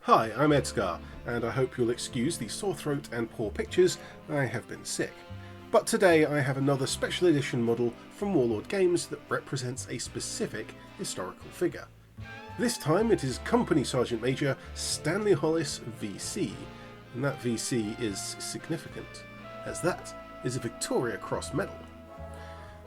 Hi, I'm ED-SKaR, and I hope you'll excuse the sore throat and poor pictures. I have been sick. But today I have another special edition model from Warlord Games that represents a specific historical figure. This time it is Company Sergeant Major Stanley Hollis VC, and that VC is significant, as that is a Victoria Cross medal.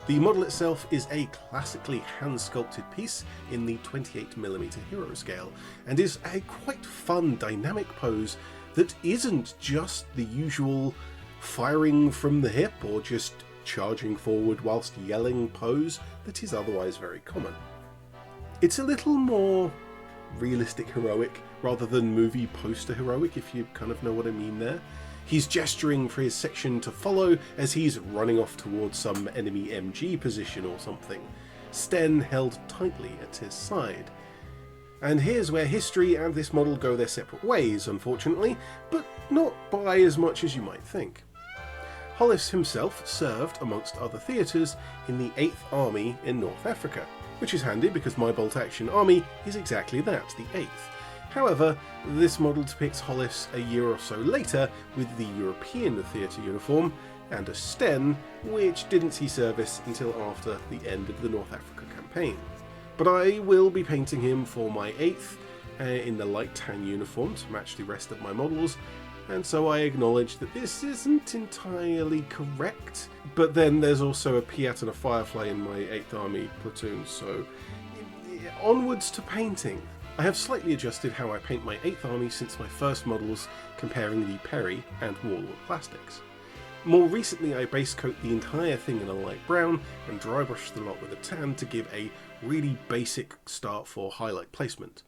The model itself is a classically hand-sculpted piece in the 28mm hero scale, and is a quite fun dynamic pose that isn't just the usual firing from the hip or just charging forward whilst yelling pose that is otherwise very common. It's a little more realistic heroic rather than movie poster heroic, if you kind of know what I mean there. He's gesturing for his section to follow as he's running off towards some enemy MG position or something, Sten held tightly at his side. And here's where history and this model go their separate ways, unfortunately, but not by as much as you might think. Hollis himself served, amongst other theatres, in the 8th Army in North Africa, which is handy because my bolt-action army is exactly that, the 8th. However, this model depicts Hollis a year or so later with the European theatre uniform and a Sten, which didn't see service until after the end of the North Africa campaign. But I will be painting him for my 8th in the light tan uniform to match the rest of my models, and so I acknowledge that this isn't entirely correct, but then there's also a Piat and a Firefly in my 8th Army platoon, so onwards to painting. I have slightly adjusted how I paint my 8th Army since my first models, comparing the Perry and Warlord plastics. More recently I base coat the entire thing in a light brown and dry brush the lot with a tan to give a really basic start for highlight placement.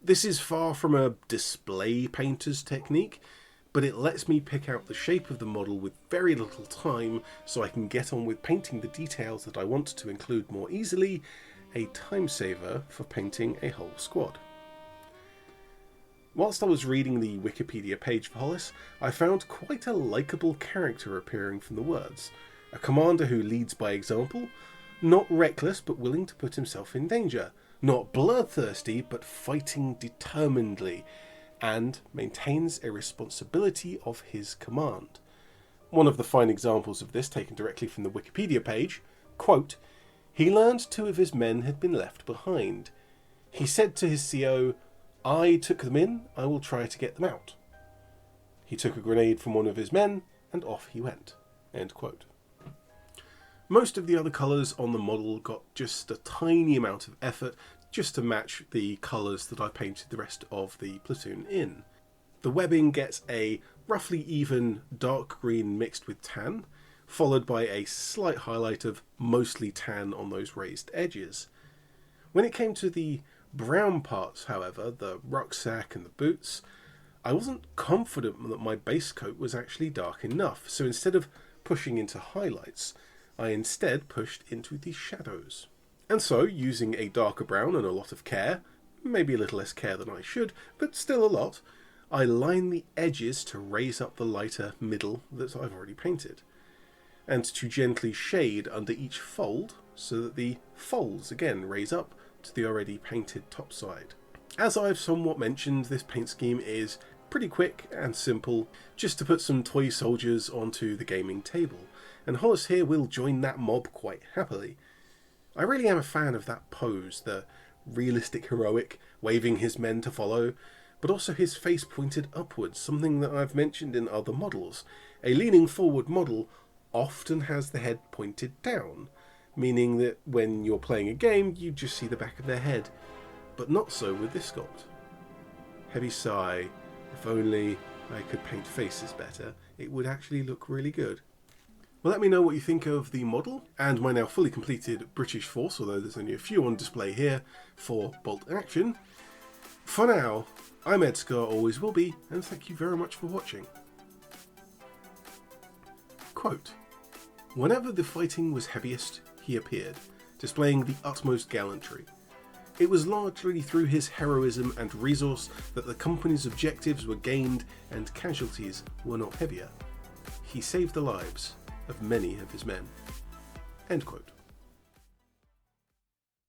This is far from a display painter's technique, but it lets me pick out the shape of the model with very little time so I can get on with painting the details that I want to include more easily, a time saver for painting a whole squad. Whilst I was reading the Wikipedia page for Hollis, I found quite a likeable character appearing from the words. A commander who leads by example, not reckless but willing to put himself in danger, not bloodthirsty but fighting determinedly, and maintains a responsibility of his command. One of the fine examples of this taken directly from the Wikipedia page, quote, "He learned 2 of his men had been left behind. He said to his CO, 'I took them in, I will try to get them out.' He took a grenade from one of his men, and off he went." End quote. Most of the other colours on the model got just a tiny amount of effort just to match the colours that I painted the rest of the platoon in. The webbing gets a roughly even dark green mixed with tan, followed by a slight highlight of mostly tan on those raised edges. When it came to the brown parts, however, the rucksack and the boots, I wasn't confident that my base coat was actually dark enough, so instead of pushing into highlights, I instead pushed into the shadows. And so, using a darker brown and a lot of care, maybe a little less care than I should, but still a lot, I line the edges to raise up the lighter middle that I've already painted, and to gently shade under each fold so that the folds again raise up to the already painted top side. As I've somewhat mentioned, this paint scheme is pretty quick and simple, just to put some toy soldiers onto the gaming table, and Hollis here will join that mob quite happily. I really am a fan of that pose, the realistic heroic, waving his men to follow, but also his face pointed upwards, something that I've mentioned in other models. A leaning forward model often has the head pointed down, meaning that when you're playing a game you just see the back of their head, but not so with this sculpt. Heavy sigh, if only I could paint faces better, it would actually look really good. Well, let me know what you think of the model and my now fully completed British force, although there's only a few on display here for bolt action. For now, I'm ED-SKaR, always will be, and thank you very much for watching. Quote, "Whenever the fighting was heaviest, he appeared, displaying the utmost gallantry. It was largely through his heroism and resource that the company's objectives were gained and casualties were not heavier. He saved the lives of many of his men." End quote.